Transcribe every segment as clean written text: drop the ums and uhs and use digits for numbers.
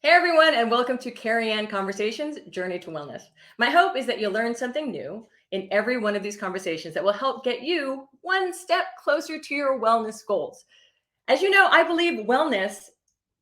Hey everyone, and welcome to Carrie Ann Conversations, Journey to Wellness. My hope is that you'll learn something new in every one of these conversations that will help get you one step closer to your wellness goals. As you know, I believe wellness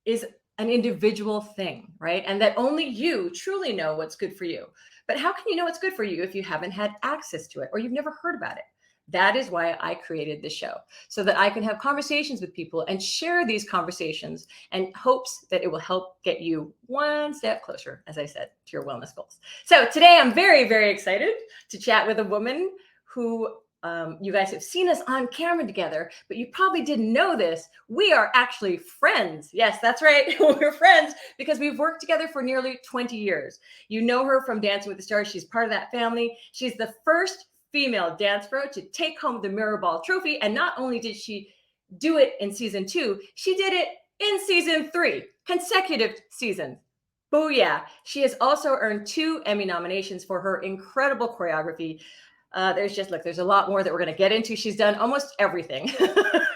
is an individual thing, right? And that only you truly know what's good for you. But how can you know what's good for you if you haven't had access to it or you've never heard about it? That is why I created this show, so that I can have conversations with people and share these conversations and hopes that it will help get you one step closer, as I said, to your wellness goals. So today I'm very, very excited to chat with a woman who you guys have seen us on camera together, but you probably didn't know this. We are actually friends. Yes, that's right. We're friends because we've worked together for nearly 20 years. You know her from Dancing with the Stars. She's part of that family. She's the first female dance pro to take home the Mirror Ball trophy. And not only did she do it in season 2, she did it in season 3, consecutive seasons. Booyah. She has also earned 2 Emmy nominations for her incredible choreography. There's a lot more that we're going to get into. She's done almost everything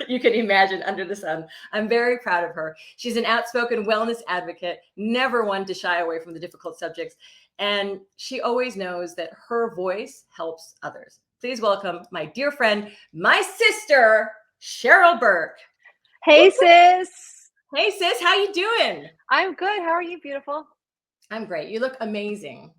you can imagine under the sun. I'm very proud of her. She's an outspoken wellness advocate, never one to shy away from the difficult subjects. And she always knows that her voice helps others. Please welcome my dear friend, my sister, Cheryl Burke. Hey, sis. Hey, sis. How you doing? I'm good. How are you, beautiful? I'm great. You look amazing.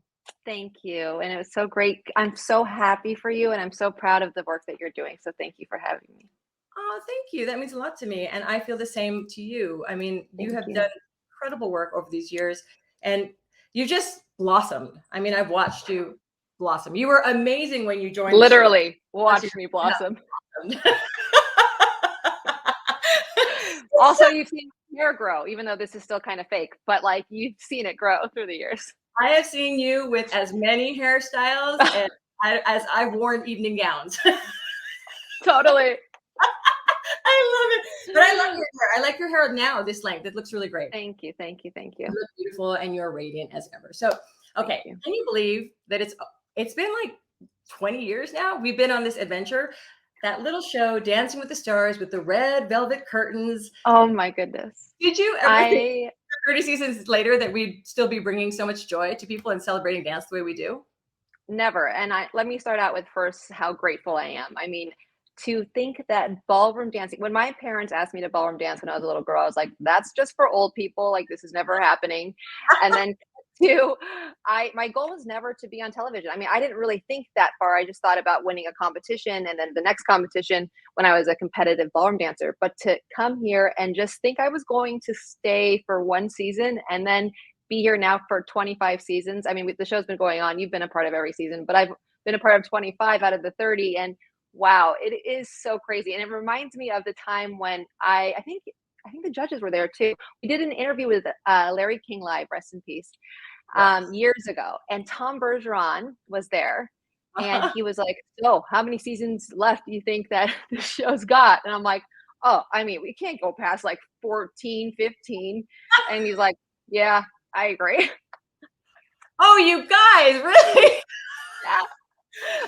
Thank you. And it was so great. I'm so happy for you, and I'm so proud of the work that you're doing. So thank you for having me. Oh, thank you. That means a lot to me. And I feel the same to you. I mean, you have done incredible work over these years, and you just blossomed. I mean, I've watched you blossom. You were amazing when you joined. Literally, watch me blossom. Also, you've seen hair grow, even though this is still kind of fake, but like you've seen it grow through the years. I have seen you with as many hairstyles as I've worn evening gowns. Totally. I love it. But I love your hair. I like your hair now, this length. It looks really great. Thank you. Thank you. Thank you. You look beautiful and you're radiant as ever. So, okay. Can you believe that it's been like 20 years now? We've been on this adventure. That little show, Dancing with the Stars, with the red velvet curtains. Oh my goodness. Did you ever think 30 seasons later that we'd still be bringing so much joy to people and celebrating dance the way we do? Never. And let me start out with first how grateful I am. I mean, to think that ballroom dancing, when my parents asked me to ballroom dance when I was a little girl, I was like, that's just for old people. Like, this is never happening. And then two, my goal was never to be on television. I mean, I didn't really think that far. I just thought about winning a competition and then the next competition when I was a competitive ballroom dancer. But to come here and just think I was going to stay for one season and then be here now for 25 seasons. I mean, the show's been going on. You've been a part of every season, but I've been a part of 25 out of the 30. And wow, it is so crazy. And it reminds me of the time when I think the judges were there too. We did an interview with Larry King Live, rest in peace, years ago. And Tom Bergeron was there. And he was like, so how many seasons left do you think that the show's got? And I'm like, oh, I mean, we can't go past like 14, 15. And he's like, yeah, I agree. Oh, you guys, really? Yeah.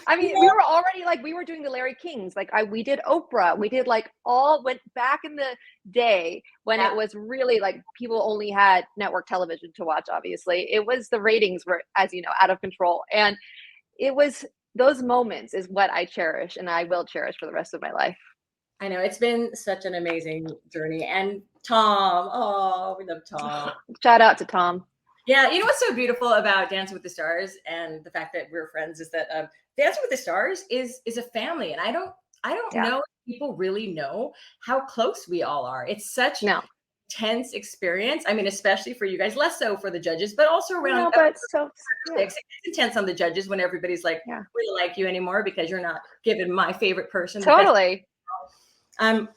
I mean, we were already like, we were doing the Larry Kings. Like we did Oprah. We did like went back in the day when it was really like people only had network television to watch. Obviously it was, the ratings were, as you know, out of control. And it was, those moments is what I cherish and I will cherish for the rest of my life. I know, it's been such an amazing journey. And Tom, oh, we love Tom. Shout out to Tom. Yeah, you know what's so beautiful about Dancing with the Stars and the fact that we're friends is that Dancing with the Stars is a family, and I don't know if people really know how close we all are. It's such an intense experience. I mean, especially for you guys, less so for the judges, but also around. No, but so it's intense on the judges when everybody's like, we don't like you anymore because you're not given my favorite person. Totally.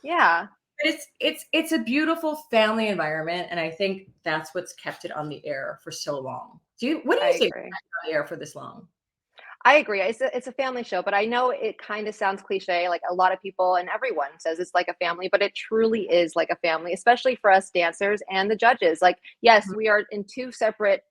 Yeah. But it's a beautiful family environment, and I think that's what's kept it on the air for so long. What do you think on the air for this long? I agree. It's a family show, but I know it kind of sounds cliche. Like a lot of people and everyone says it's like a family, but it truly is like a family, especially for us dancers and the judges. Like, yes, we are in 2 separate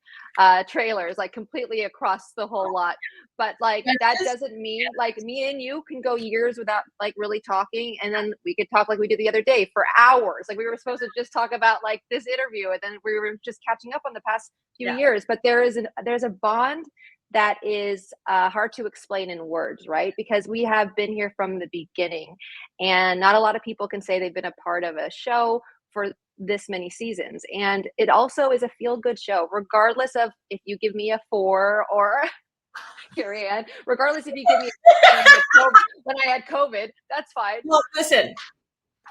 trailers, like completely across the whole lot. But like that doesn't mean like me and you can go years without like really talking, and then we could talk like we did the other day for hours. Like we were supposed to just talk about like this interview, and then we were just catching up on the past few years. But there's a bond that is hard to explain in words, right? Because we have been here from the beginning, and not a lot of people can say they've been a part of a show for this many seasons. And it also is a feel-good show, regardless of if you give me a 4 or Carrie Ann, regardless if you give me when I had COVID, that's fine. Well, listen,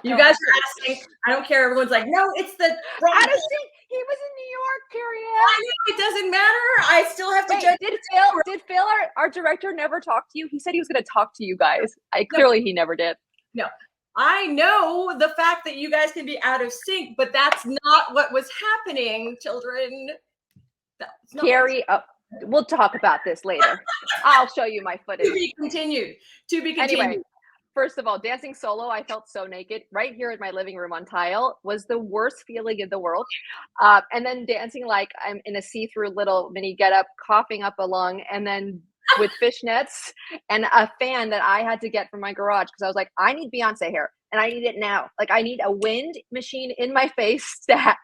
you guys are asking. I don't care. Everyone's like, no, it's the wrong. I don't think he was in New York, Carrie Ann. I know, it doesn't matter. I still have to judge. Did Phil, our director, never talk to you? He said he was going to talk to you guys. Clearly he never did. No. I know the fact that you guys can be out of sync, but that's not what was happening, children. Carrie, we'll talk about this later. I'll show you my footage. To be continued. Anyway, first of all, dancing solo, I felt so naked right here in my living room on tile was the worst feeling in the world. And then dancing like I'm in a see-through little mini get-up, coughing up a lung, and then with fishnets and a fan that I had to get from my garage because I was like, I need Beyonce hair and I need it now. Like I need a wind machine in my face stat.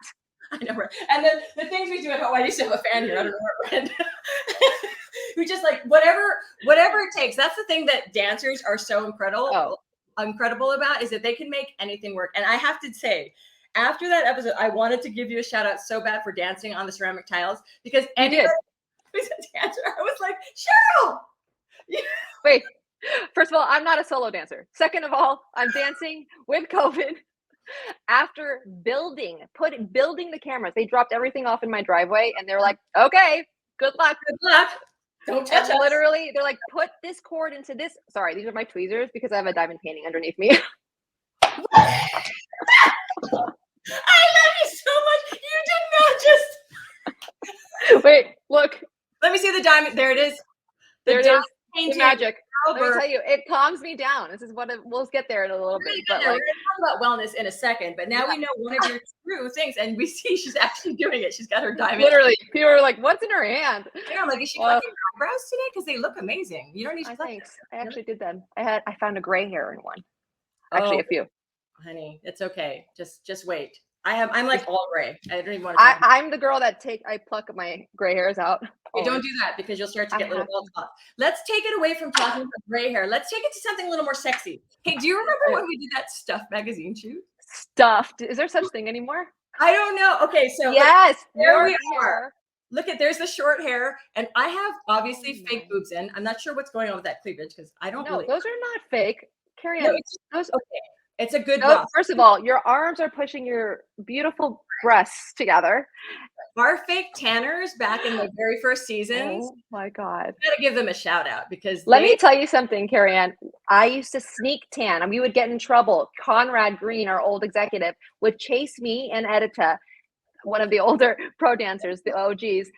I know, right? And then the things we do at home, I used to have a fan here. I don't know where it went. We just like whatever it takes. That's the thing that dancers are so incredible about, is that they can make anything work. And I have to say, after that episode, I wanted to give you a shout out so bad for dancing on the ceramic tiles, because anybody who's a dancer, I was like, Cheryl. Wait, first of all, I'm not a solo dancer. Second of all, I'm dancing with COVID. After building the cameras, they dropped everything off in my driveway, and they're like, "Okay, good luck, don't touch us." Literally, they're like, "Put this cord into this." Sorry, these are my tweezers because I have a diamond painting underneath me. I love you so much. You did not just wait. Look, let me see the diamond. There it is. There it is. The magic. Let me tell you, it calms me down. This is what we'll get there in a little bit. But we're going to talk about wellness in a second. But now we know one of your true things, and we see she's actually doing it. She's got her diamond. Literally, people are like, "What's in her hand?" Yeah, like, is she plucking eyebrows today? Because they look amazing. You don't need to pluck. Thanks. I actually did them. I found a gray hair in one. Actually, a few. Honey, it's okay. Just wait. I'm like all gray. I don't even want to. I'm the girl that I pluck my gray hairs out. You don't do that because you'll start to get little bald spots. Let's take it away from talking about gray hair. Let's take it to something a little more sexy. Hey, do you remember when we did that Stuffed magazine shoot? Stuffed. Is there such thing anymore? I don't know. Okay, so yes, there we are. Look at, there's the short hair, and I have obviously fake boobs in. I'm not sure what's going on with that cleavage because I don't. No, those are not fake. Carrie Ann. Okay. It's a good bra. First of all, your arms are pushing your beautiful breasts together. Our fake tanners back in the very first seasons. Oh my God. I gotta give them a shout out because let me tell you something, Carrie Ann. I used to sneak tan and we would get in trouble. Conrad Green, our old executive, would chase me and Edita, one of the older pro dancers, the OGs,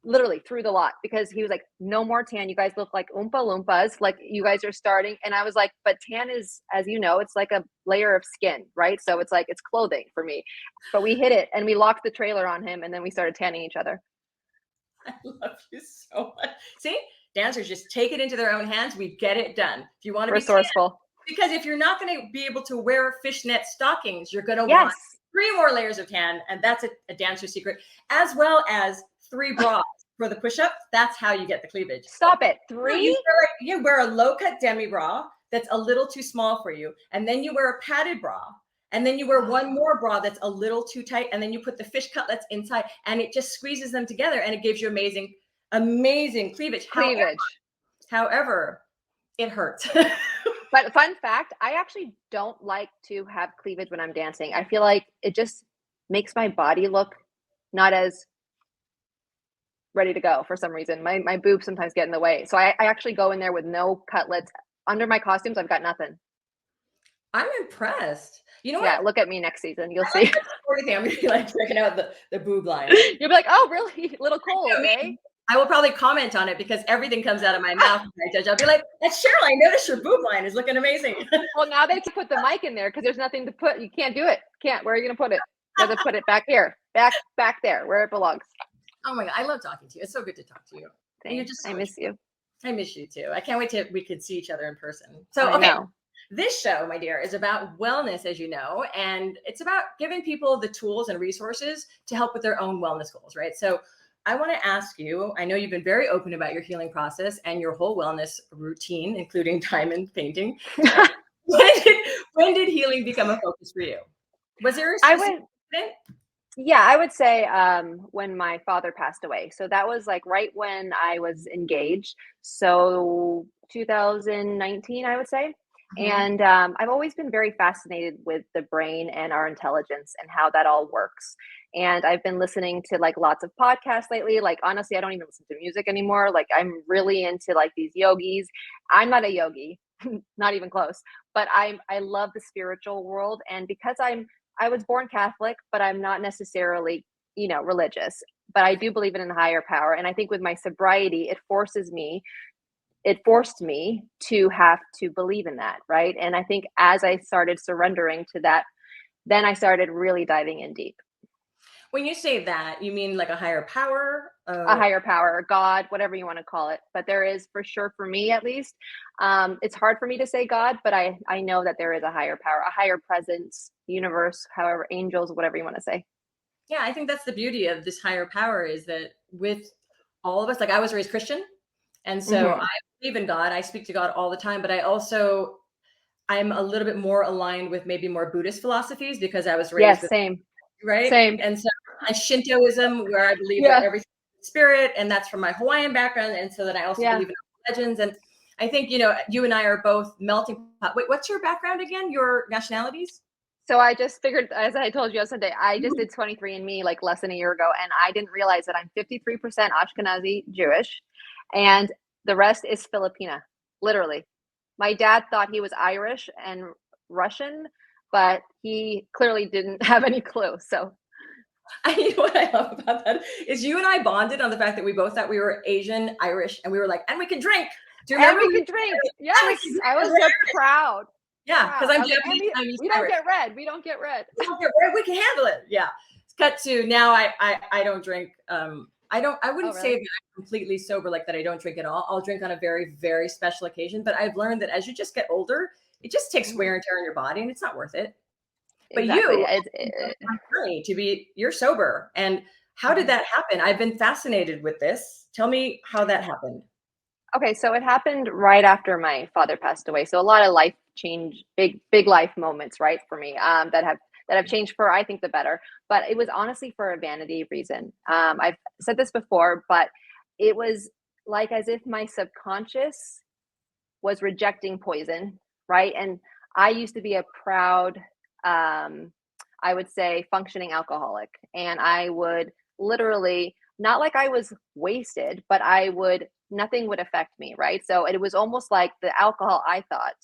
literally through the lot because he was like, "No more tan. You guys look like Oompa Loompas. Like you guys are starting." And I was like, "But tan is, as you know, it's like a layer of skin, right? So it's like it's clothing for me." But we hit it and we locked the trailer on him, and then we started tanning each other. I love you so much. See, dancers just take it into their own hands. We get it done. If you want to be resourceful, because if you're not going to be able to wear fishnet stockings, you're going to want 3 more layers of tan, and that's a dancer secret, as well as 3 bras for the push-up. That's how you get the cleavage. Stop it. 3? You wear a low-cut demi bra that's a little too small for you, and then you wear a padded bra, and then you wear one more bra that's a little too tight, and then you put the fish cutlets inside, and it just squeezes them together, and it gives you amazing cleavage. However, it hurts. But fun fact, I actually don't like to have cleavage when I'm dancing. I feel like it just makes my body look not as ready to go for some reason. My boobs sometimes get in the way. So I actually go in there with no cutlets. Under my costumes, I've got nothing. I'm impressed. You know what? Yeah, look at me next season. You'll see. I'm going to be like checking out the boob line. You'll be like, "Oh, really? Little cold, eh?" I will probably comment on it because everything comes out of my mouth. I'll be like, "That's Cheryl. I noticed your boob line is looking amazing." Well, now they can put the mic in there because there's nothing to put. You can't do it. Can't. Where are you going to put it? You have to put it back here. Back there where it belongs. Oh my God, I love talking to you. It's so good to talk to you. And you're Thanks. just I so much miss you. fun. I miss you too. I can't wait till we could see each other in person. So, I okay, know. this show, my dear, is about wellness, as you know, and it's about giving people the tools and resources to help with their own wellness goals, right? So, I want to ask you, I know you've been very open about your healing process and your whole wellness routine, including diamond painting. When did healing become a focus for you? Was there a I specific would incident? Yeah, I would say, when my father passed away. So that was like right when I was engaged. So 2019, I would say. Mhm. And I've always been very fascinated with the brain and our intelligence and how that all works. And I've been listening to like lots of podcasts lately. Like honestly, I don't even listen to music anymore. Like I'm really into like these yogis. I'm not a yogi, not even close. But I love the spiritual world, and because I was born Catholic, but I'm not necessarily, religious. But I do believe in a higher power. And I think with my sobriety, it forced me to have to believe in that. Right. And I think as I started surrendering to that, then I started really diving in deep. When you say that, you mean like a higher power? A higher power, God, whatever you want to call it. But there is, for sure, for me at least, it's hard for me to say God, but I know that there is a higher power, a higher presence, universe, however, angels, whatever you want to say. Yeah, I think that's the beauty of this higher power is that with all of us, like I was raised Christian, and so I Hmm. believe in God. I speak to God all the time, but I'm a little bit more aligned with maybe more Buddhist philosophies because I was raised Yes, with, same, right? same. And so and Shintoism, where I believe that Yeah, everything is spirit, and that's from my Hawaiian background, and so then I also yeah. believe in legends. And I think you and I are both melting pot. Wait, what's your background again? Your nationalities? So I just figured, as I told you yesterday, I just did 23andMe like less than a year ago, and I didn't realize that I'm 53% Ashkenazi Jewish, and the rest is Filipina, literally. My dad thought he was Irish and Russian, but he clearly didn't have any clue. So, You know what I love about that is you and I bonded on the fact that we both thought we were Asian, Irish, and we were like, and we can drink. Do you and remember? we could drink. And we Yes, can drink I 'cause was we're so Irish. proud. Yeah, because Proud. I'm I was like, and Japanese, Chinese, we don't Irish. get red. We don't get red. We can handle it. Yeah. Cut to now. I don't drink. I Oh, wouldn't say really? that I'm completely sober, like that. I don't drink at all. I'll drink on a very very special occasion. But I've learned that as you just get older, it just takes Mhm. wear and tear on your body, and it's not worth it. But Exactly. you journey to be sober, and how did Mhm. that happen? I've been fascinated with this. Tell me how that happened. Okay, so it happened right after my father passed away. So a lot of life change, big life moments, right, for me, that have changed for, I think, the better. But it was honestly for a vanity reason. I've said this before, but it was like as if my subconscious was rejecting poison, right? And I used to be a proud, um, I would say, functioning alcoholic. And I would literally, not like I was wasted, but nothing would affect me, right? So it was almost like the alcohol, I thought,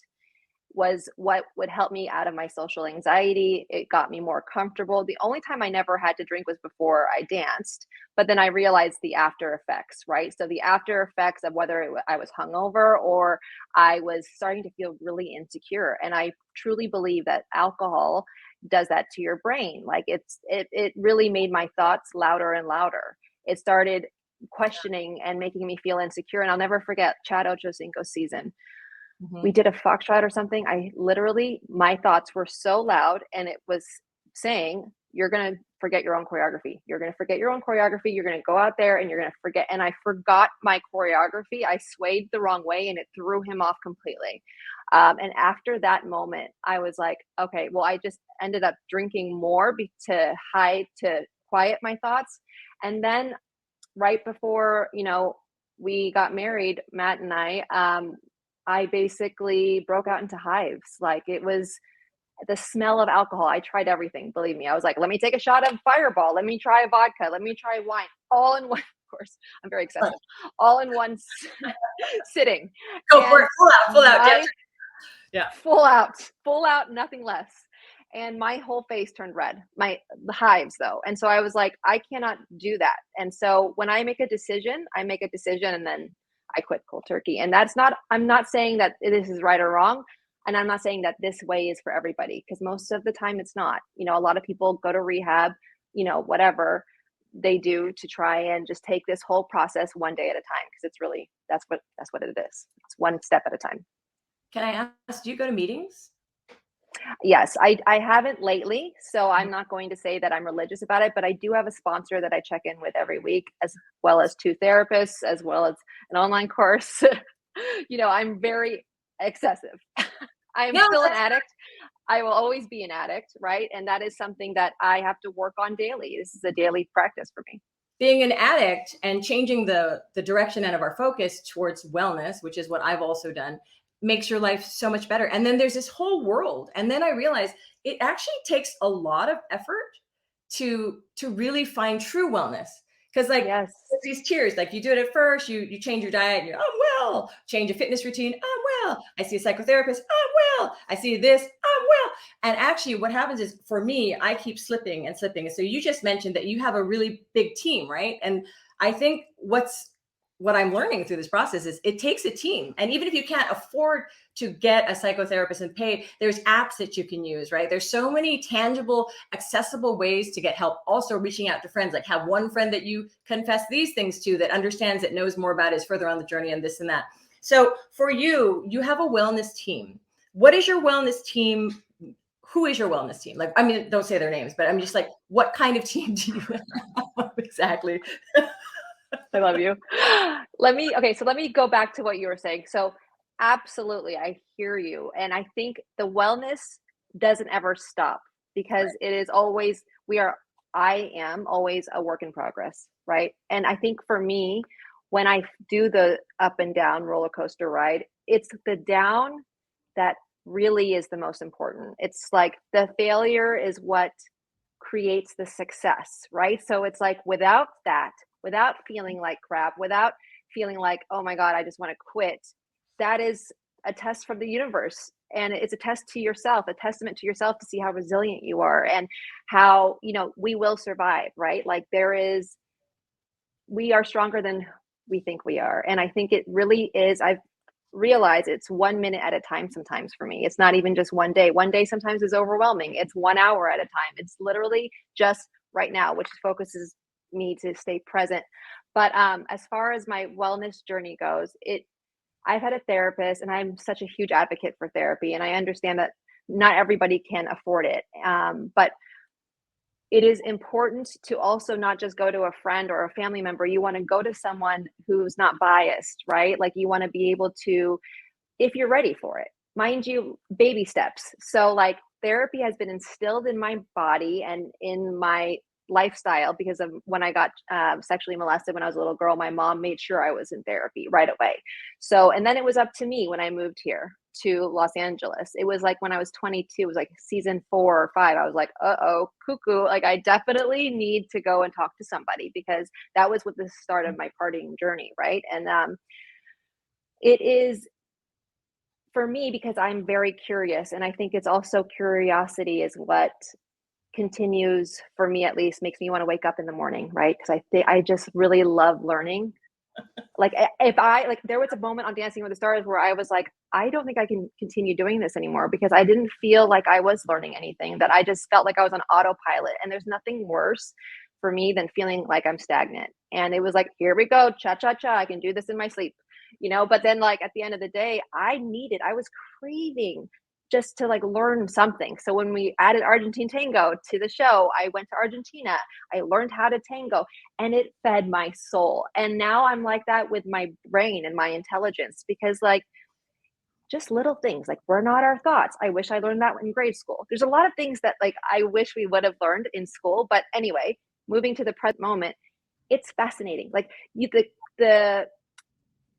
was what would help me out of my social anxiety. It got me more comfortable. The only time I never had to drink was before I danced, but then I realized the after effects, right? So the after effects of whether I was hungover or I was starting to feel really insecure. And I truly believe that alcohol does that to your brain. Like it really made my thoughts louder and louder. It started questioning and making me feel insecure. And I'll never forget Chad Ochocinco's season. We Mhm. did a foxtrot or something. I literally, my thoughts were so loud, and it was saying, you're going to forget your own choreography. You're going to forget your own choreography. You're going to go out there and you're going to forget. And I forgot my choreography. I swayed the wrong way and it threw him off completely. And after that moment, I was like, okay, well, I just ended up drinking more to quiet my thoughts. And then right before, we got married, Matt and I basically broke out into hives. Like it was the smell of alcohol. I tried everything. Believe me. I was like, let me take a shot of Fireball. Let me try vodka. Let me try wine. All in one. Of course, I'm very excessive. All in one sitting. Go for And it. Full out. Dance. my Yeah. full out, nothing less. And my whole face turned red, the hives though. And so I was like, I cannot do that. And so when I make a decision, and then I quit cold turkey. And I'm not saying that this is right or wrong. And I'm not saying that this way is for everybody, because most of the time it's not. A lot of people go to rehab, whatever, they do to try and just take this whole process one day at a time, because it's really, that's what it is. It's one step at a time. Can I ask, do you go to meetings? Yes, I haven't lately, so I'm not going to say that I'm religious about it, but I do have a sponsor that I check in with every week, as well as 2 therapists, as well as an online course. I'm very excessive. I am Yeah, still an addict. I will always be an addict, right? And that is something that I have to work on daily. This is a daily practice for me. being an addict and changing the direction and of our focus towards wellness, which is what I've also done, makes your life so much better. And then there's this whole world. And then I realized it actually takes a lot of effort to really find true wellness. Because like Yes. these tiers, like you do it at first, you change your diet, and you're, oh well, change a fitness routine, oh well. I see a psychotherapist, oh well. I see this, oh well. And actually what happens is, for me, I keep slipping and slipping. And so you just mentioned that you have a really big team, right? And I think what I'm learning through this process is it takes a team. And even if you can't afford to get a psychotherapist and pay, there's apps that you can use, right? There's so many tangible, accessible ways to get help. Also reaching out to friends, like have one friend that you confess these things to, that understands, that knows more about, is further on the journey and this and that. So for you, you have a wellness team. What is your wellness team? Who is your wellness team? Like, I mean, don't say their names, but I'm just like, what kind of team do you have exactly? I love you. Let me go back to what you were saying. So absolutely, I hear you. And I think the wellness doesn't ever stop, because it is always, I am always a work in progress, right? And I think for me, when I do the up and down roller coaster ride, it's the down that really is the most important. It's like the failure is what creates the success, right? So it's like without that, without feeling like crap, without feeling like, oh my God, I just want to quit, that is a test from the universe. And it's a test to yourself, a testament to yourself, to see how resilient you are, and how, we will survive, right? Like we are stronger than we think we are. And I think it really is. I've realized it's 1 minute at a time sometimes for me. It's not even just one day. One day sometimes is overwhelming. It's 1 hour at a time. It's literally just right now, which focuses me to stay present. But as far as my wellness journey goes, I've had a therapist, and I'm such a huge advocate for therapy. And I understand that not everybody can afford it. But it is important to also not just go to a friend or a family member. You want to go to someone who's not biased, right? Like you want to be able to, if you're ready for it, mind you, baby steps. So like therapy has been instilled in my body and in my lifestyle, because of when I got sexually molested when I was a little girl. My mom made sure I was in therapy right away. So, and then it was up to me when I moved here to Los Angeles. It was like when I was 22, it was like season 4 or 5. I was like, uh-oh, cuckoo. Like I definitely need to go and talk to somebody, because that was what the start of my partying journey, right? And it is for me, because I'm very curious, and I think it's also curiosity is what continues, for me at least, makes me want to wake up in the morning, right? Because I just really love learning. Like there was a moment on Dancing with the Stars where I was like, I don't think I can continue doing this anymore, because I didn't feel like I was learning anything, that I just felt like I was on autopilot. And there's nothing worse for me than feeling like I'm stagnant. And it was like, here we go, cha cha cha, I can do this in my sleep, but then like at the end of the day, I was craving just to like learn something. So when we added Argentine tango to the show, I went to Argentina, I learned how to tango, and it fed my soul. And now I'm like that with my brain and my intelligence, because like just little things like we're not our thoughts. I wish I learned that in grade school. There's a lot of things that like I wish we would have learned in school. But anyway, moving to the present moment, it's fascinating. Like the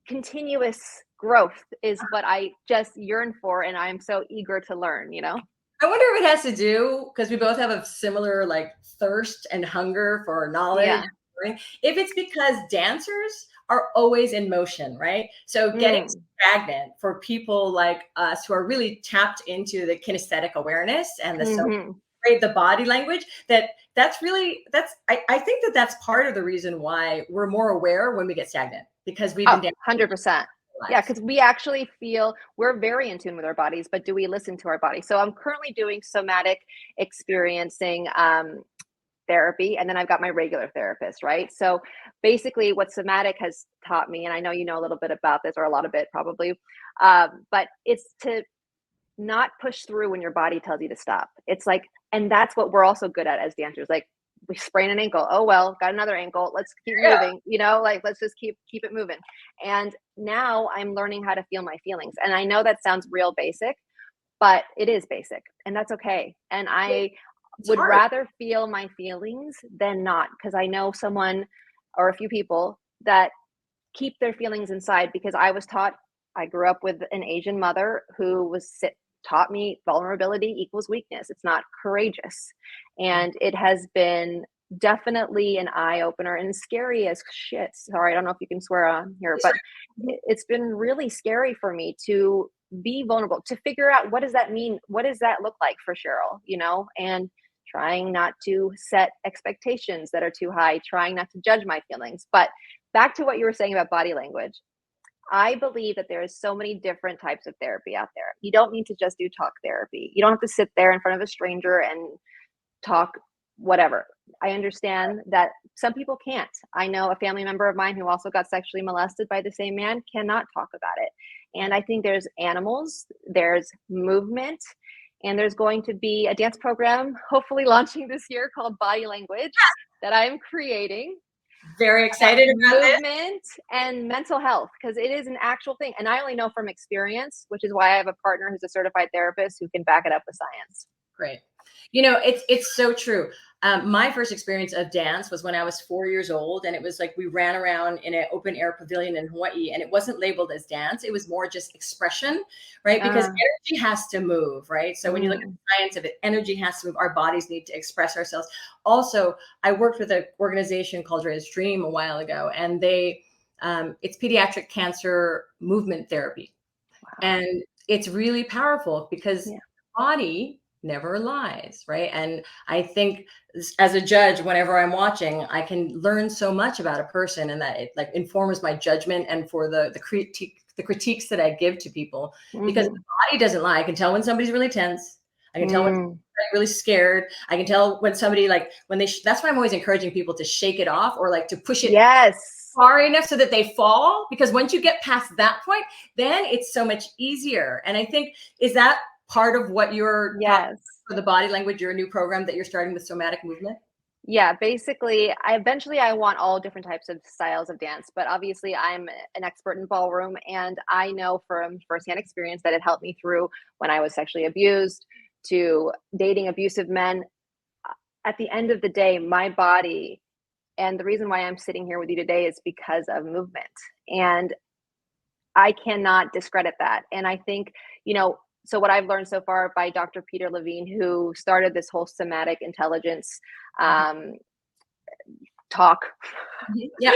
continuous growth is what I just yearn for, and I'm so eager to learn. I wonder if it has to do, because we both have a similar like thirst and hunger for knowledge. Yeah. If it's because dancers are always in motion, right? So getting stagnant for people like us who are really tapped into the kinesthetic awareness and the body language, that's really, I think that's part of the reason why we're more aware when we get stagnant, because we've been 100%. Yeah, because we actually feel we're very in tune with our bodies, but do we listen to our bodies? So I'm currently doing somatic experiencing therapy, and then I've got my regular therapist, right? So basically what somatic has taught me, and I know you know a little bit about this, or a lot of it probably, but it's to not push through when your body tells you to stop. It's like, and that's what we're also good at as dancers. Like, we sprain an ankle. Oh well, got another ankle. Let's keep Yeah. moving. Like, let's just keep it moving. And now I'm learning how to feel my feelings. And I know that sounds real basic, but it is basic, and that's okay. And I It's would hard. rather feel my feelings than not, because I know someone or a few people that keep their feelings inside, because I was taught, I grew up with an Asian mother who taught me vulnerability equals weakness. It's not courageous. And it has been definitely an eye opener, and scary as shit. Sorry, I don't know if you can swear on here, but it's been really scary for me to be vulnerable, to figure out, what does that mean? What does that look like for Cheryl, and trying not to set expectations that are too high, trying not to judge my feelings. But back to what you were saying about body language. I believe that there is so many different types of therapy out there. You don't need to just do talk therapy. You don't have to sit there in front of a stranger and talk whatever. I understand that some people can't. I know a family member of mine who also got sexually molested by the same man cannot talk about it. And I think there's animals, there's movement, and there's going to be a dance program hopefully launching this year called Body Language that I'm creating. Very excited about this. Movement and mental health, because it is an actual thing. And I only know from experience, which is why I have a partner who's a certified therapist who can back it up with science. Great. It's so true. My first experience of dance was when I was 4 years old, and it was like we ran around in an open air pavilion in Hawaii, and it wasn't labeled as dance. It was more just expression, right? Because energy has to move, right? So when you look at the science of it, energy has to move. Our bodies need to express ourselves. Also, I worked with an organization called Dre's Dream a while ago, and it's pediatric cancer movement therapy. Wow. And it's really powerful because the body never lies, right? And I think as a judge, whenever I'm watching, I can learn so much about a person, and that it like informs my judgment and for the critiques that I give to people, because the body doesn't lie. I can tell when somebody's really tense. I can tell when somebody's really scared. I can tell when somebody that's why I'm always encouraging people to shake it off, or like to push it far enough so that they fall, because once you get past that point, then it's so much easier. And I think, is that part of what you're for the body language, your new program that you're starting with somatic movement? Yeah, basically, I want all different types of styles of dance, but obviously I'm an expert in ballroom, and I know from firsthand experience that it helped me through when I was sexually abused, to dating abusive men. At the end of the day, my body, and the reason why I'm sitting here with you today, is because of movement. And I cannot discredit that. And I think, so what I've learned so far by Dr. Peter Levine, who started this whole somatic intelligence talk. Yeah.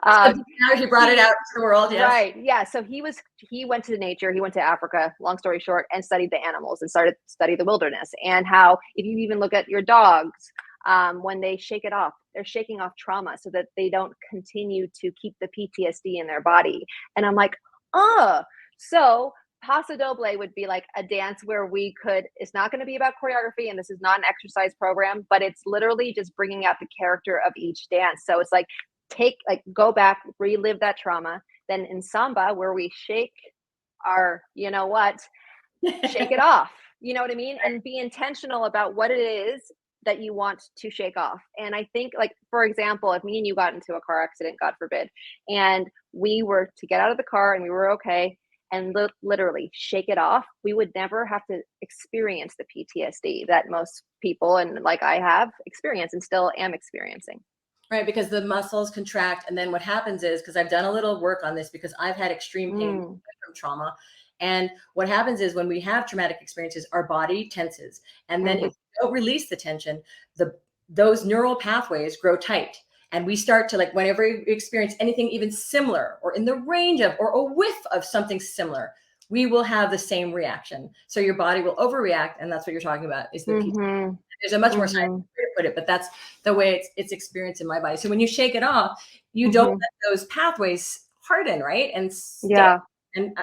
Now he brought it out to the world. Yes. Right. Yeah. So he went to nature, he went to Africa, long story short, and studied the animals and started to study the wilderness, and how, if you even look at your dogs, when they shake it off, they're shaking off trauma so that they don't continue to keep the PTSD in their body. And I'm like, so Paso Doble would be like a dance where it's not going to be about choreography, and this is not an exercise program, but it's literally just bringing out the character of each dance. So it's like, go back, relive that trauma. Then in samba, where we shake our, shake it off, you know what I mean? And be intentional about what it is that you want to shake off. And I think, like, for example, if me and you got into a car accident, God forbid, and we were to get out of the car and we were okay, and literally shake it off, we would never have to experience the PTSD that most people, and like I have experienced and still am experiencing. Right, because the muscles contract, and then what happens is, because I've done a little work on this, because I've had extreme pain from trauma, and what happens is, when we have traumatic experiences, our body tenses, and then if we don't release the tension, those neural pathways grow tight. And we start to, like, whenever we experience anything even similar, or in the range of, or a whiff of something similar, we will have the same reaction. So your body will overreact, and that's what you're talking about, is the PTSD. There's a much more scientific way to put it, but that's the way it's experienced in my body. So when you shake it off, you don't let those pathways harden, right? And stay. And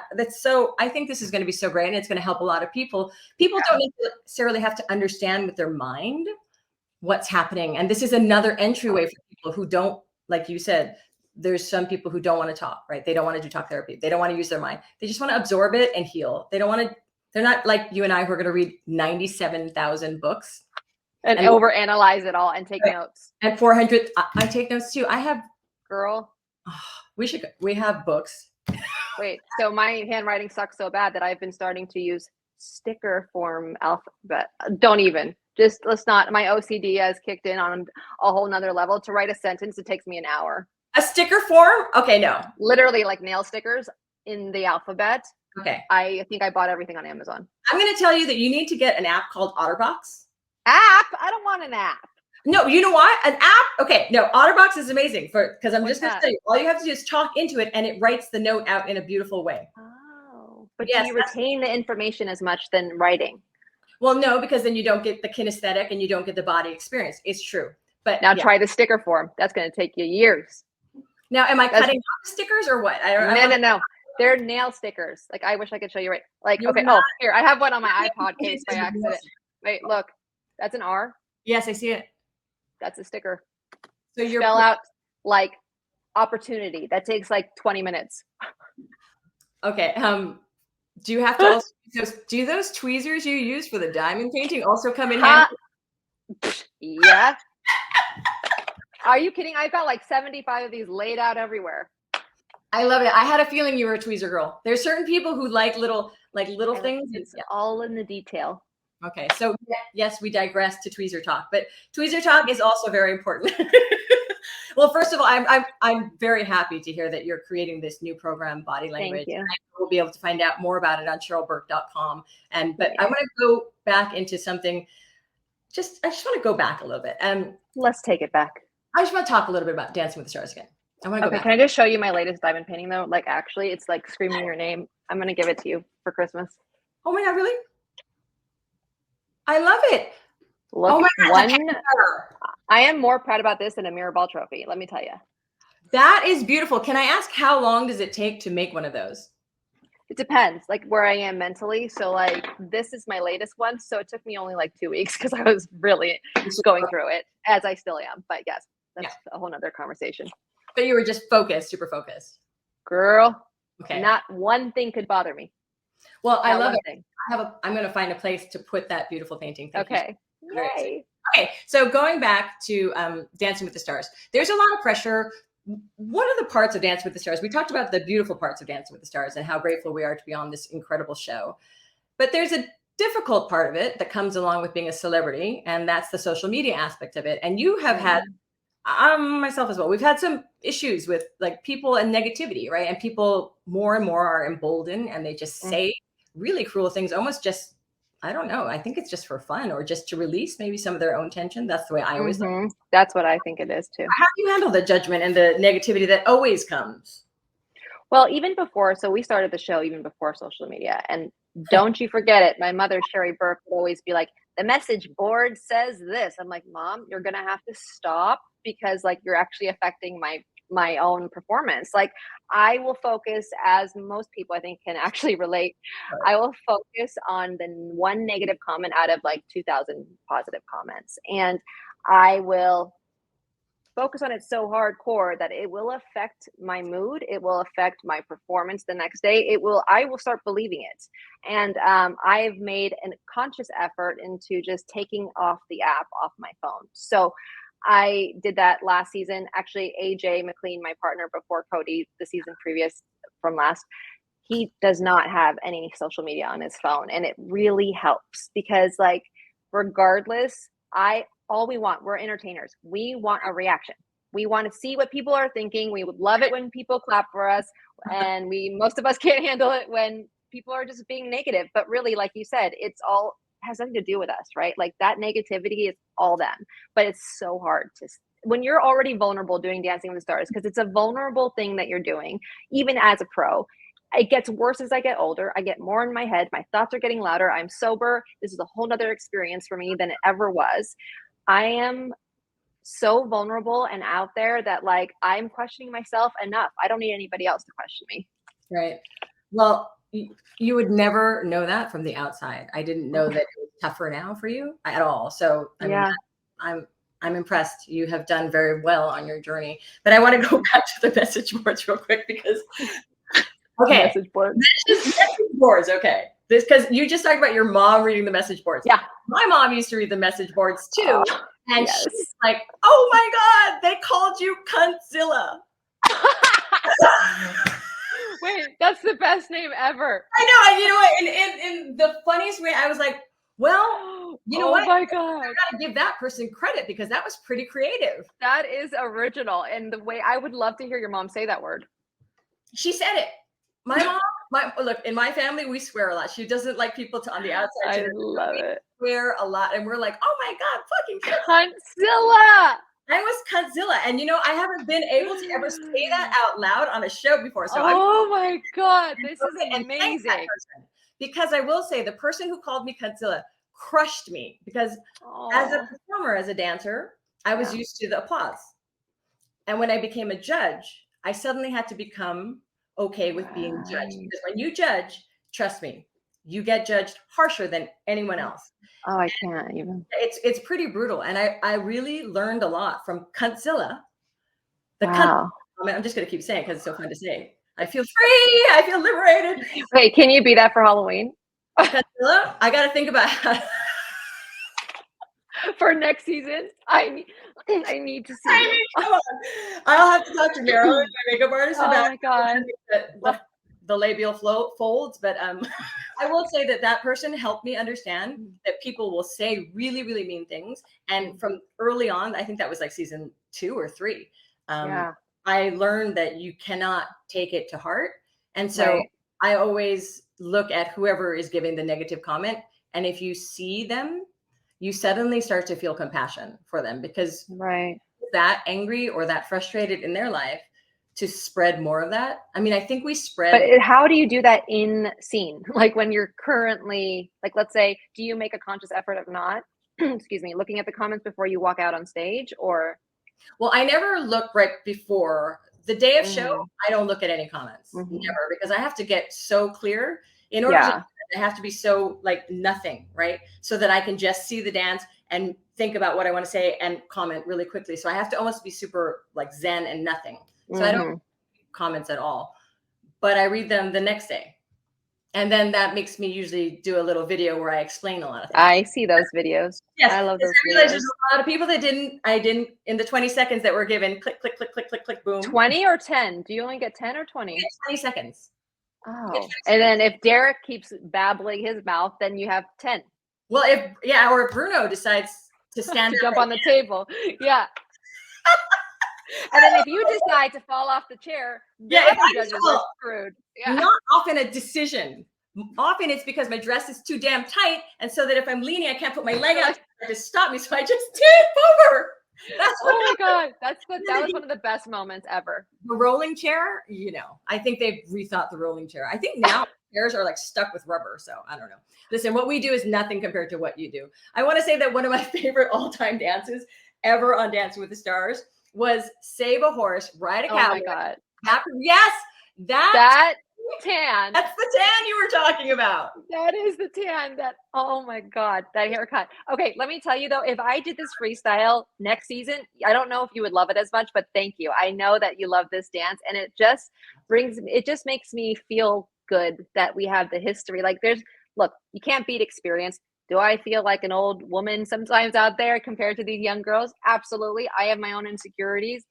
I think this is going to be so great, and it's going to help a lot of people. People don't necessarily have to understand with their mind what's happening. And this is another entryway for people who don't, like you said, there's some people who don't want to talk, right? They don't want to do talk therapy. They don't want to use their mind. They just want to absorb it and heal. They don't want to, they're not like you and I who are going to read 97,000 books. And overanalyze it all and take notes. And 400, I take notes too. I have, girl. We have books. Wait, so my handwriting sucks so bad that I've been starting to use sticker form alphabet. Don't even. Just let's not. My OCD has kicked in on a whole nother level. To write a sentence, it takes me an hour. A sticker form? Okay, no. Literally like nail stickers in the alphabet. Okay. I think I bought everything on Amazon. I'm going to tell you that you need to get an app called OtterBox. App? I don't want an app. No, you know why? An app? Okay, no, OtterBox is amazing because I'm just going to tell you, all you have to do is talk into it and it writes the note out in a beautiful way. Oh, but yes, do you retain the information as much than writing? Well, no, because then you don't get the kinesthetic and you don't get the body experience. It's true. But now try the sticker form. That's going to take you years. Now, am I cutting off stickers or what? No. They're nail stickers. Like, I wish I could show you right. Like, okay. Oh, here, I have one on my iPod case by accident. Wait, look. That's an R. Yes, I see it. That's a sticker. So you spell out like opportunity. That takes like 20 minutes. Okay. Do you have to also do those tweezers you use for the diamond painting also come in handy? Yeah. Are you kidding? I've got like 75 of these laid out everywhere. I love it. I had a feeling you were a tweezer girl. There's certain people who like little things. It's all in the detail. Okay. So yes, we digress to tweezer talk, but tweezer talk is also very important. Well, first of all, I'm very happy to hear that you're creating this new program, Body Language. Thank you. We'll be able to find out more about it on CherylBurke.com. But I want to go back into something. I just want to go back a little bit. Let's take it back. I just want to talk a little bit about Dancing with the Stars again. I want to go back. Can I just show you my latest diamond painting though? Like actually, it's like screaming your name. I'm going to give it to you for Christmas. Oh my God, really? I love it. Look, oh my God, I am more proud about this than a mirror ball trophy. Let me tell you. That is beautiful. Can I ask how long does it take to make one of those? It depends, like where I am mentally. So like this is my latest one. So it took me only like 2 weeks because I was really going through it, as I still am. But yes, that's a whole nother conversation. But you were just focused, super focused. Girl, okay. Not one thing could bother me. Well, I love it. I'm going to find a place to put that beautiful painting. Okay. Yay. Okay. So going back to Dancing with the Stars, there's a lot of pressure. One of the parts of Dancing with the Stars, we talked about the beautiful parts of Dancing with the Stars and how grateful we are to be on this incredible show. But there's a difficult part of it that comes along with being a celebrity, and that's the social media aspect of it. And you have had, myself as well, we've had some issues with like people and negativity, right? And people more and more are emboldened and they just say really cruel things, almost just, I don't know. I think it's just for fun or just to release maybe some of their own tension. That's the way I always think. That's what I think it is too. How do you handle the judgment and the negativity that always comes? Well, even before, so we started the show even before social media. And don't you forget it. My mother, Cheryl Burke, would always be like, the message board says this. I'm like, Mom, you're going to have to stop because like you're actually affecting my own performance. Like I will focus, as most people I think can actually relate, I will focus on the one negative comment out of like 2,000 positive comments. And I will focus on it so hardcore that it will affect my mood. It will affect my performance the next day. I will start believing it. And I've made a conscious effort into just taking off the app off my phone. So I did that last season. Actually, AJ McLean, my partner before Cody, the season previous from last, he does not have any social media on his phone. And it really helps because like, regardless, all we want, we're entertainers. We want a reaction. We want to see what people are thinking. We would love it when people clap for us. And most of us can't handle it when people are just being negative. But really, like you said, it's all has nothing to do with us, right? Like that negativity is all them. But it's so hard when you're already vulnerable doing Dancing with the Stars, because it's a vulnerable thing that you're doing, even as a pro. It gets worse as I get older. I get more in my head. My thoughts are getting louder. I'm sober. This is a whole nother experience for me than it ever was. I am so vulnerable and out there that like I'm questioning myself enough. I don't need anybody else to question me. Right. Well, you would never know that from the outside. I didn't know that it was tougher now for you at all. So I mean, I'm impressed. You have done very well on your journey. But I want to go back to the message boards real quick because, okay. Message boards. Message boards, okay. This, because you just talked about your mom reading the message boards. Yeah. My mom used to read the message boards too. And yes. she's like, oh my God, they called you Cuntzilla. Wait, that's the best name ever. I know. And you know what? In the funniest way, I was like, well, you know what? Oh my God. I gotta give that person credit because that was pretty creative. That is original. And the way I would love to hear your mom say that word. She said it. My mom, look, in my family, we swear a lot. She doesn't like people to on the outside. I love it. Swear a lot. And we're like, oh my God, fucking Cuntzilla. I was Cuntzilla. And you know, I haven't been able to ever say that out loud on a show before. So my God, this is amazing. Because I will say the person who called me Cuntzilla crushed me because as a performer, as a dancer, I was used to the applause. And when I became a judge, I suddenly had to become okay with being judged. Because when you judge, trust me, you get judged harsher than anyone else. Oh, I can't even. It's pretty brutal. And I really learned a lot from Cuntzilla. Wow. I'm just going to keep saying it because it's so fun to say. I feel free. I feel liberated. Wait, can you be that for Halloween? Cuntzilla, I got to think about how for next season. I need to see. Come on. I'll have to talk to Meryl, my makeup artist, about my God. The labial folds. But I will say that person helped me understand that people will say really, really mean things. And from early on, I think that was like season 2 or 3. I learned that you cannot take it to heart. And so I always look at whoever is giving the negative comment. And if you see them, you suddenly start to feel compassion for them because that angry or that frustrated in their life to spread more of that. I mean, I think we spread. But how do you do that in scene? Like when you're currently, like, let's say, do you make a conscious effort of not, excuse me, looking at the comments before you walk out on stage or? Well, I never look right before the day of show. I don't look at any comments, never, because I have to get so clear in order to, I have to be so like nothing, right? So that I can just see the dance and think about what I want to say and comment really quickly. So I have to almost be super like zen and nothing. So I don't comments at all, but I read them the next day. And then that makes me usually do a little video where I explain a lot of things. I see those videos. Yes, I love those videos. I realize there's a lot of people that I didn't in the 20 seconds that were given, click, click, click, click, click, click, boom. 20 or 10? Do you only get 10 or 20? 20 seconds. Oh, and then if Derek keeps babbling his mouth, then you have 10. Well, or if Bruno decides to stand to jump on the table. Yeah. And then if you decide to fall off the chair, the judges are screwed. Yeah. Not often a decision. Often it's because my dress is too damn tight, and so that if I'm leaning, I can't put my leg out to stop me, so I just tip over. That's my God, that was one of the best moments ever. The rolling chair, I think they've rethought the rolling chair. I think now chairs are like stuck with rubber, so I don't know. Listen, what we do is nothing compared to what you do. I want to say that one of my favorite all-time dances ever on Dancing with the Stars was Save a Horse, Ride a Cow. Oh my God. Yes, that tan. That's the tan you were talking about. That is the tan oh my God, that haircut. Okay, let me tell you though, if I did this freestyle next season, I don't know if you would love it as much, but thank you. I know that you love this dance and it just makes me feel good that we have the history. Like look, you can't beat experience. Do I feel like an old woman sometimes out there compared to these young girls? Absolutely. I have my own insecurities,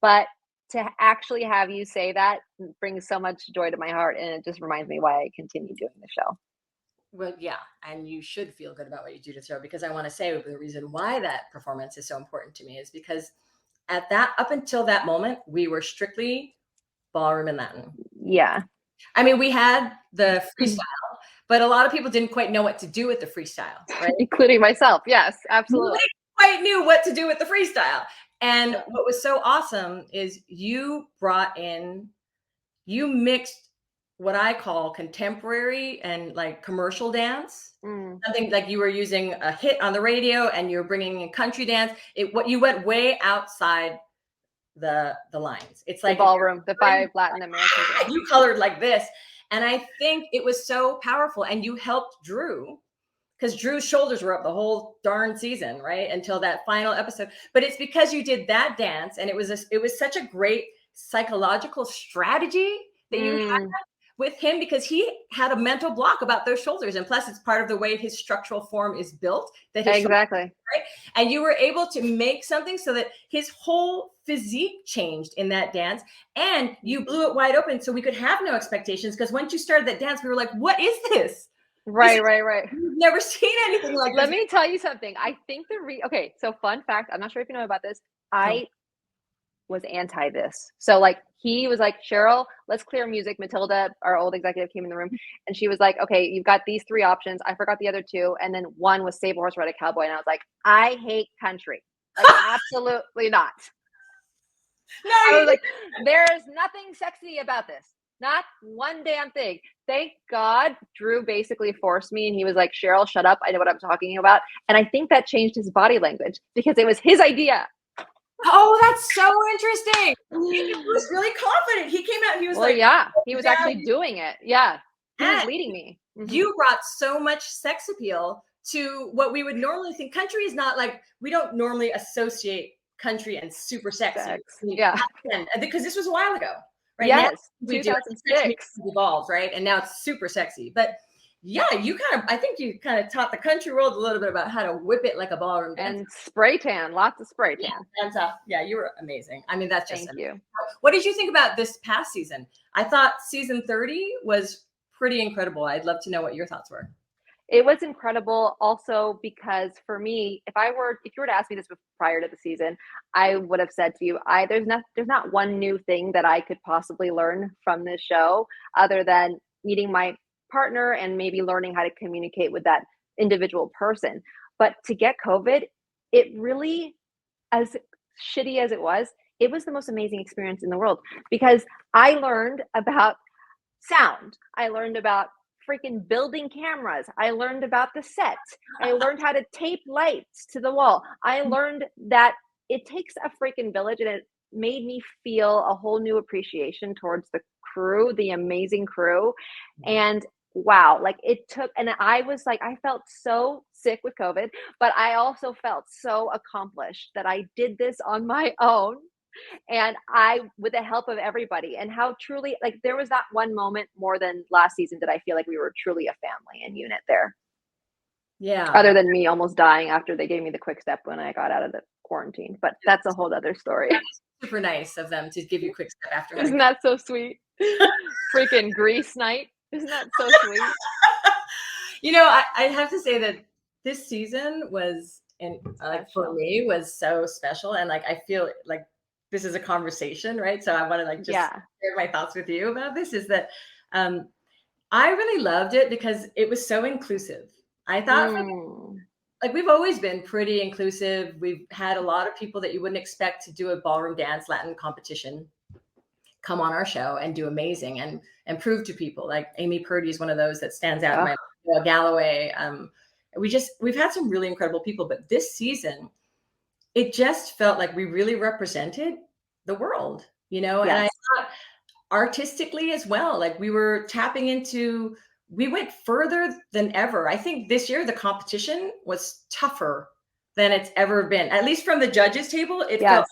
but to actually have you say that brings so much joy to my heart. And it just reminds me why I continue doing the show. Well, yeah. And you should feel good about what you do to the show, because I want to say the reason why that performance is so important to me is because up until that moment, we were strictly ballroom and Latin. Yeah. I mean, we had the freestyle, but a lot of people didn't quite know what to do with the freestyle, right? Including myself. Yes, absolutely. Nobody quite knew what to do with the freestyle. And what was so awesome is you mixed what I call contemporary and like commercial dance. Something like you were using a hit on the radio and you're bringing in country dance. You went way outside the lines. It's like the ballroom, the 5 Latin American dance. You colored like this. And I think it was so powerful. And you helped Drew because Drew's shoulders were up the whole darn season, right? Until that final episode. But it's because you did that dance, and it was such a great psychological strategy that you had with him, because he had a mental block about those shoulders. And plus, it's part of the way his structural form is built, that his exactly. Shoulders, right? And you were able to make something so that his whole physique changed in that dance, and you blew it wide open so we could have no expectations, because once you started that dance, we were like, what is this? Right. We've never seen anything like this. Let me tell you something. I think okay, so fun fact, I'm not sure if you know about this. I was anti this. So like he was like, Cheryl, let's clear music. Matilda, our old executive, came in the room and she was like, okay, you've got these 3 options. I forgot the other 2. And then one was Save a Horse, Ride a Cowboy. And I was like, I hate country. Like, absolutely not. No, I was like, there's nothing sexy about this. Not one damn thing. Thank God Drew basically forced me, and he was like, Cheryl, shut up. I know what I'm talking about. And I think that changed his body language because it was his idea. Oh, that's so interesting. He was really confident. He came out, he was yeah, he was actually doing it. Yeah. He was leading me. You brought so much sex appeal to what we would normally think. Country is not like, we don't normally associate country and super sexy. Yeah. Because this was a while ago, right? Yes. Now, we 2006. evolved, right? And now it's super sexy. But yeah, I think you kind of taught the country world a little bit about how to whip it like a ballroom dancer. And spray tan, lots of spray tan. Yeah, you were amazing. I mean, that's just Thank you. What did you think about this past season? I thought season 30 was pretty incredible. I'd love to know what your thoughts were. It was incredible also because for me, if you were to ask me this prior to the season, I would have said to you, there's not one new thing that I could possibly learn from this show other than meeting my partner and maybe learning how to communicate with that individual person. But to get COVID, it really, as shitty as it was the most amazing experience in the world, because I learned about sound. I learned about freaking building cameras. I learned about the set. I learned how to tape lights to the wall. I learned that it takes a freaking village, and it made me feel a whole new appreciation towards the crew, the amazing crew. And wow, like it took, and I was like, I felt so sick with COVID, but I also felt so accomplished that I did this on my own. And with the help of everybody, and how truly, like, there was not one moment more than last season that I feel like we were truly a family and unit there. Yeah. Other than me almost dying after they gave me the quick step when I got out of the quarantine, but that's a whole other story. Super nice of them to give you a quick step after. Isn't that so sweet? Freaking Grease night. Isn't that so sweet? You know, I have to say that this season was, and like for me, was so special. And like, I feel like this is a conversation, right? So I want to like just share my thoughts with you about this, is that I really loved it because it was so inclusive. I thought like we've always been pretty inclusive. We've had a lot of people that you wouldn't expect to do a ballroom dance Latin competition come on our show and do amazing and prove to people. Like Amy Purdy is one of those that stands out. Galloway. We've had some really incredible people, but this season, it just felt like we really represented the world, you know, and I thought artistically as well, like we were tapping into, we went further than ever. I think this year the competition was tougher than it's ever been, at least from the judges table. It felt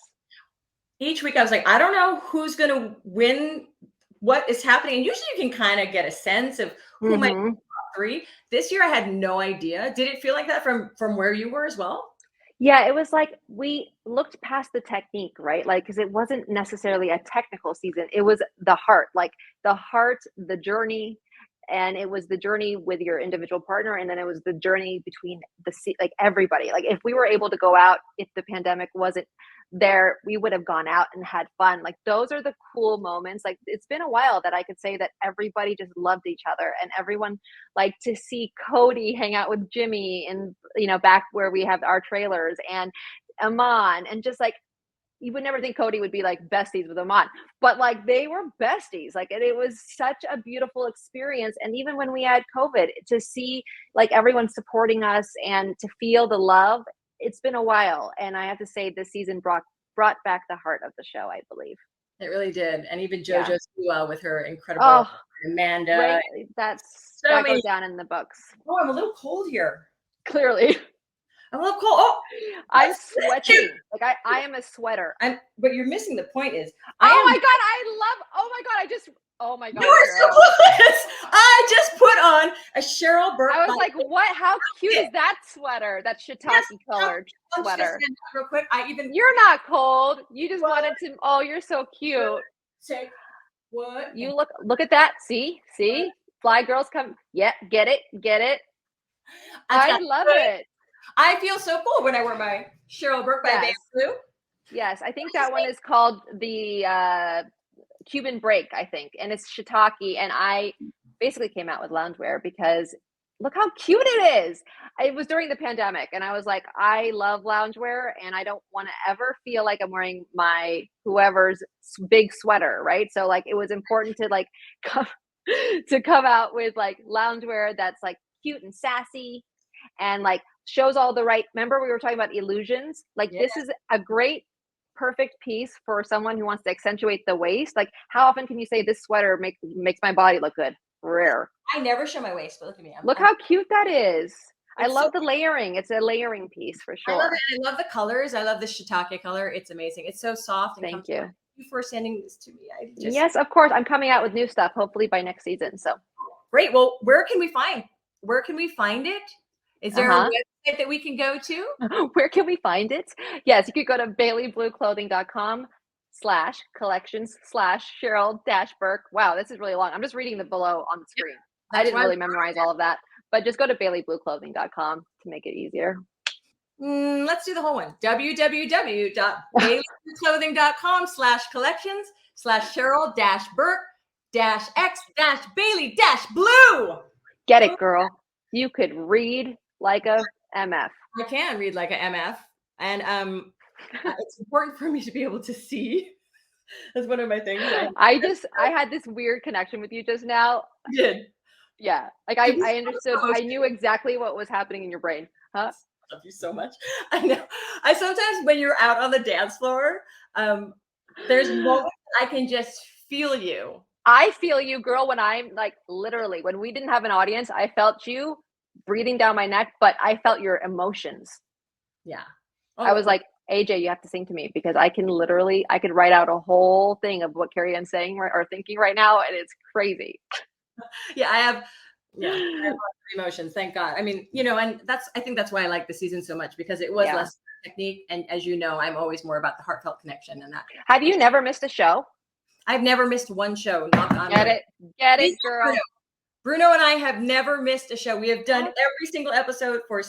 each week I was like, I don't know who's going to win, what is happening. And usually you can kind of get a sense of who might be top 3. This year I had no idea. Did it feel like that from where you were as well? Yeah, it was like we looked past the technique, right? Like, because it wasn't necessarily a technical season. It was the heart, the journey. And it was the journey with your individual partner. And then it was the journey between like everybody. Like if we were able to go out, if the pandemic wasn't there, we would have gone out and had fun. Like those are the cool moments. Like it's been a while that I could say that everybody just loved each other, and everyone, like, to see Cody hang out with Jimmy and, you know, back where we have our trailers, and Aman, and just like, you would never think Cody would be like besties with Aman, but like they were besties. Like it was such a beautiful experience. And even when we had COVID, to see like everyone supporting us and to feel the love, it's been a while. And I have to say this season brought back the heart of the show, I believe. It really did. And even JoJo Siwa with her incredible Amanda. Right. That goes down in the books. Oh, I'm a little cold here. Clearly. I love cold. Oh, I'm sweating. Like I am a sweater. But you're missing the point is, Oh my God, oh my God, you are so Cheryl. close. I just put on a Cheryl Burke. I was like, what? How cute is that sweater? That shiitake colored sweater. Real quick, You're not cold. You just wanted to. Oh, you're so cute. Say what? You look at that. See, fly girls come. Yeah, get it. I love it. I feel so cool when I wear my Cheryl Burke by Bamboo. Yes, I think that one is called the Cuban Break, I think, and it's shiitake. And I basically came out with loungewear because look how cute it is. It was during the pandemic, and I was like, I love loungewear, and I don't want to ever feel like I'm wearing my whoever's big sweater, right? So like, it was important to like come out with like loungewear that's like cute and sassy, and like shows all the right. Remember we were talking about illusions? Like this is a great perfect piece for someone who wants to accentuate the waist. Like how often can you say this sweater makes my body look good? Rare. I never show my waist, but look at me. Look how cute that is. I love the layering. It's a layering piece for sure. I love it. I love the colors. I love the shiitake color. It's amazing. It's so soft. And thank you. Thank you for sending this to me. Yes, of course. I'm coming out with new stuff, hopefully by next season. So great. Well, where can we find it? Is there a website that we can go to? Where can we find it? Yes, you could go to baileyblueclothing.com/collections/Cheryl-Burke. Wow, this is really long. I'm just reading the below on the screen. I didn't really memorize all of that, but just go to baileyblueclothing.com to make it easier. Let's do the whole one. www.baileyblueclothing.com/collections/Cheryl-Burke-X-Bailey-Blue. Get it, girl. You could read like a MF. I can read like a MF, and it's important for me to be able to see. That's one of my things. I had this weird connection with you just now. You did. Yeah. Like I understood. I knew exactly what was happening in your brain. Huh? I love you so much. I know. I sometimes when you're out on the dance floor, there's moments I can just feel you. I feel you, girl, when I'm like literally when we didn't have an audience, I felt you breathing down my neck, but I felt your emotions. Yeah. I was like, AJ, you have to sing to me because I could write out a whole thing of what Carrie Ann's saying or thinking right now, and it's crazy. Yeah, I have emotions, thank God. I mean, and I think that's why I like the season so much because it was less technique, and as you know, I'm always more about the heartfelt connection and that. Have you never missed a show? I've never missed one show. Knock on wood. Get it, girl. Bruno and I have never missed a show. We have done every single episode for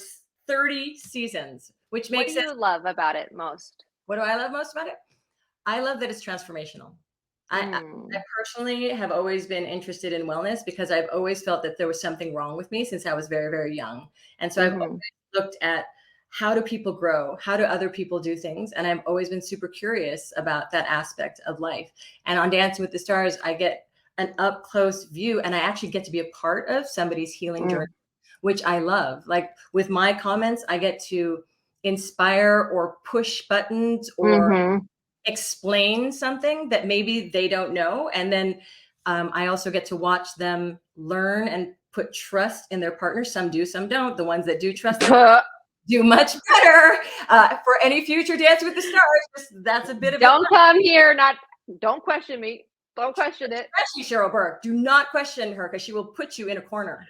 30 seasons, which makes What do you love about it most? What do I love most about it? I love that it's transformational. I personally have always been interested in wellness because I've always felt that there was something wrong with me since I was very, very young. And so I've always looked at how do people grow? How do other people do things? And I've always been super curious about that aspect of life. And on Dancing with the Stars, I get an up close view and I actually get to be a part of somebody's healing journey, which I love. Like with my comments, I get to inspire or push buttons or explain something that maybe they don't know. And then I also get to watch them learn and put trust in their partners. Some do, some don't. The ones that do trust do much better. For any future Dance with the Stars, that's a bit of don't come here, don't question me. Don't question it. Especially Cheryl Burke. Do not question her because she will put you in a corner.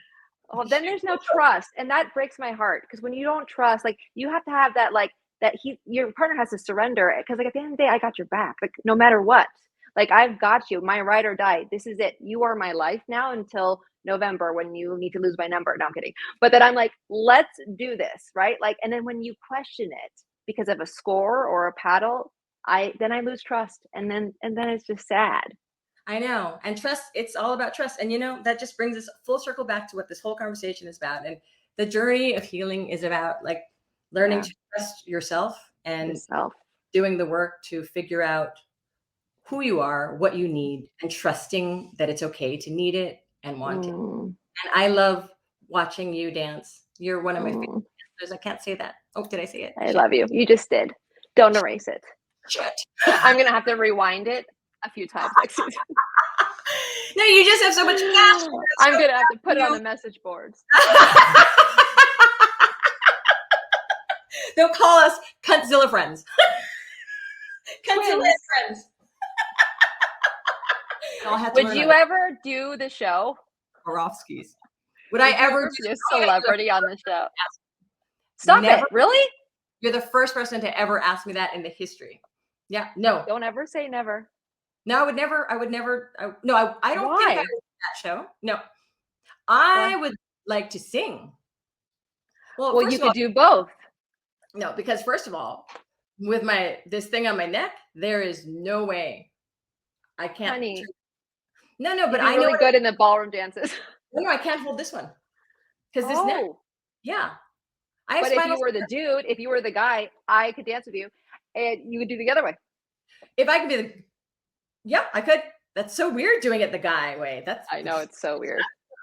Oh, then there's no trust. And that breaks my heart because when you don't trust, like you have to have that, like your partner has to surrender because like at the end of the day, I got your back, like no matter what, like I've got you, my ride or die. This is it. You are my life now until November when you need to lose my number. No, I'm kidding. But then I'm like, let's do this. Right. Like, and then when you question it because of a score or a paddle, I lose trust. And then it's just sad. I know. And trust, it's all about trust. And that just brings us full circle back to what this whole conversation is about. And the journey of healing is about like learning to trust yourself and doing the work to figure out who you are, what you need, and trusting that it's okay to need it and want it. And I love watching you dance. You're one of my favorite dancers. I can't say that. Oh, did I say it? I love you. You just did. Don't erase it. Shit. I'm going to have to rewind it a few times next season. No, you just have so much passion. I'm going to have to put it on the message boards. They'll call us Cuntzilla friends. Cuntzilla Twins. friends. I'll have to Would learn you ever do the show? Borofskis. Would Would I you ever be a celebrity on the show? Yes. Stop Never. it. Really? You're the first person to ever ask me that in the history. Yeah, no. Don't ever say never. No, I would never, I don't Why? think I would do that show. No. I would like to sing. Well, Well, first you of all, could do both. no, because first of all, with this thing on my neck, there is no way I can't. Honey, No, you'd but be I know really good in the ballroom dances. no, I can't hold this one because this neck. Oh, Yeah, I have but if spinal. you were the dude, if you were the guy, I could dance with you, and you would do the other way. If I could be yeah, I could. That's so weird doing it the guy way. I know, it's so weird.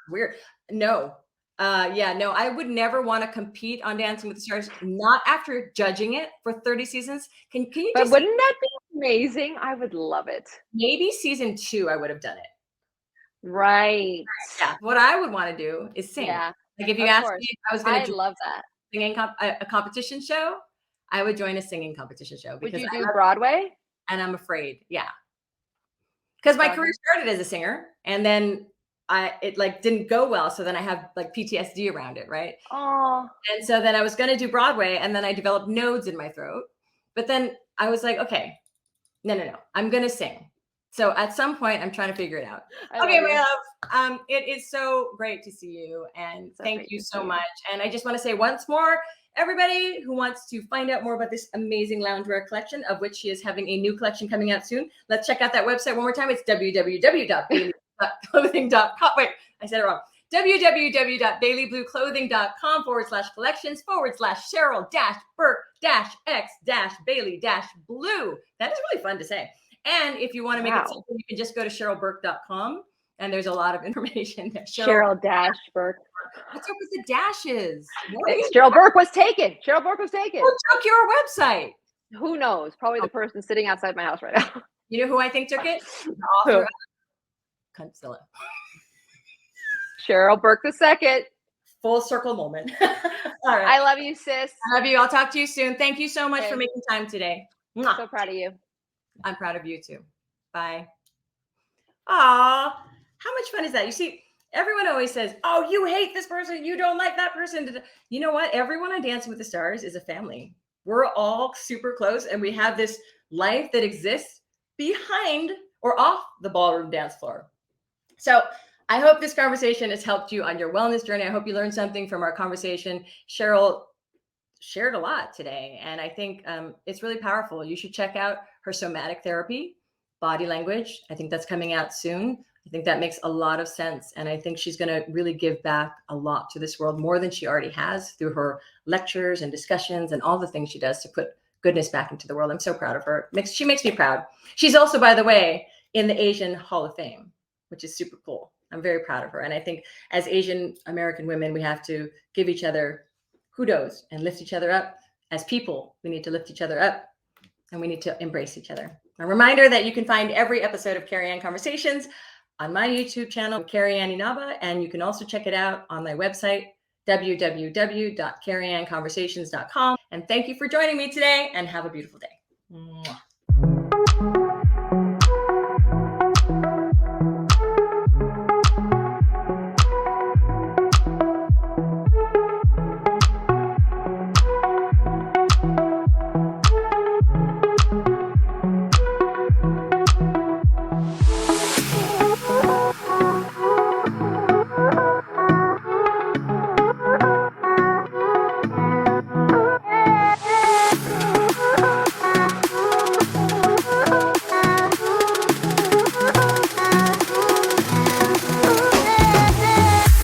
Weird. No. Yeah, no, I would never want to compete on Dancing with the Stars, not after judging it for 30 seasons. Can you But just wouldn't that be amazing? I would love it. maybe season 2 I would have done it. Right. Yeah. What I would want to do is sing. Yeah. Like if you Of asked course. me if I was going I to do love that. singing a competition show, I would join a singing competition show Would because you do Broadway? I'm afraid. Yeah. Because my career started as a singer and then it like didn't go well. So then I have like PTSD around it, right? Oh, And so then I was going to do Broadway and then I developed nodes in my throat. But then I was like, okay, no. I'm going to sing. So at some point I'm trying to figure it out. Okay, my love. It is so great to see you. And thank you so much. And I just want to say once more, everybody who wants to find out more about this amazing loungewear collection, of which she is having a new collection coming out soon, let's check out that website one more time. It's www.baileyblueclothing.com. Wait, I said it wrong. www.baileyblueclothing.com/collections/Cheryl-Burke-X-Bailey-Blue. That is really fun to say. And if you want to make it simple, you can just go to CherylBurke.com and there's a lot of information there. Cheryl-Burke. What's up with the dashes? Cheryl Burke was taken. Cheryl Burke was taken. Who took your website? Who knows? Probably the person sitting outside my house right now. You know who I think took it? The Who? author of Cuntzilla. Cheryl Burke II. Full circle moment. All right. I love you, sis. I love you. I'll talk to you soon. Thank you so much for making time today. Mwah. So proud of you. I'm proud of you too. Bye. Aw, how much fun is that? You see, everyone always says, oh, you hate this person. You don't like that person. You know what? Everyone on Dancing with the Stars is a family. We're all super close and we have this life that exists behind or off the ballroom dance floor. So I hope this conversation has helped you on your wellness journey. I hope you learned something from our conversation. Cheryl shared a lot today, and I think it's really powerful. You should check out her somatic therapy, body language. I think that's coming out soon. I think that makes a lot of sense. And I think she's going to really give back a lot to this world, more than she already has through her lectures and discussions and all the things she does to put goodness back into the world. I'm so proud of her. She makes me proud. She's also, by the way, in the Asian Hall of Fame, which is super cool. I'm very proud of her. And I think as Asian American women, we have to give each other kudos and lift each other up. As people, we need to lift each other up and we need to embrace each other. A reminder that you can find every episode of Carrie Ann Conversations on my YouTube channel, Carrie Ann Inaba, and you can also check it out on my website, www.carrieannconversations.com. And thank you for joining me today and have a beautiful day. Mwah.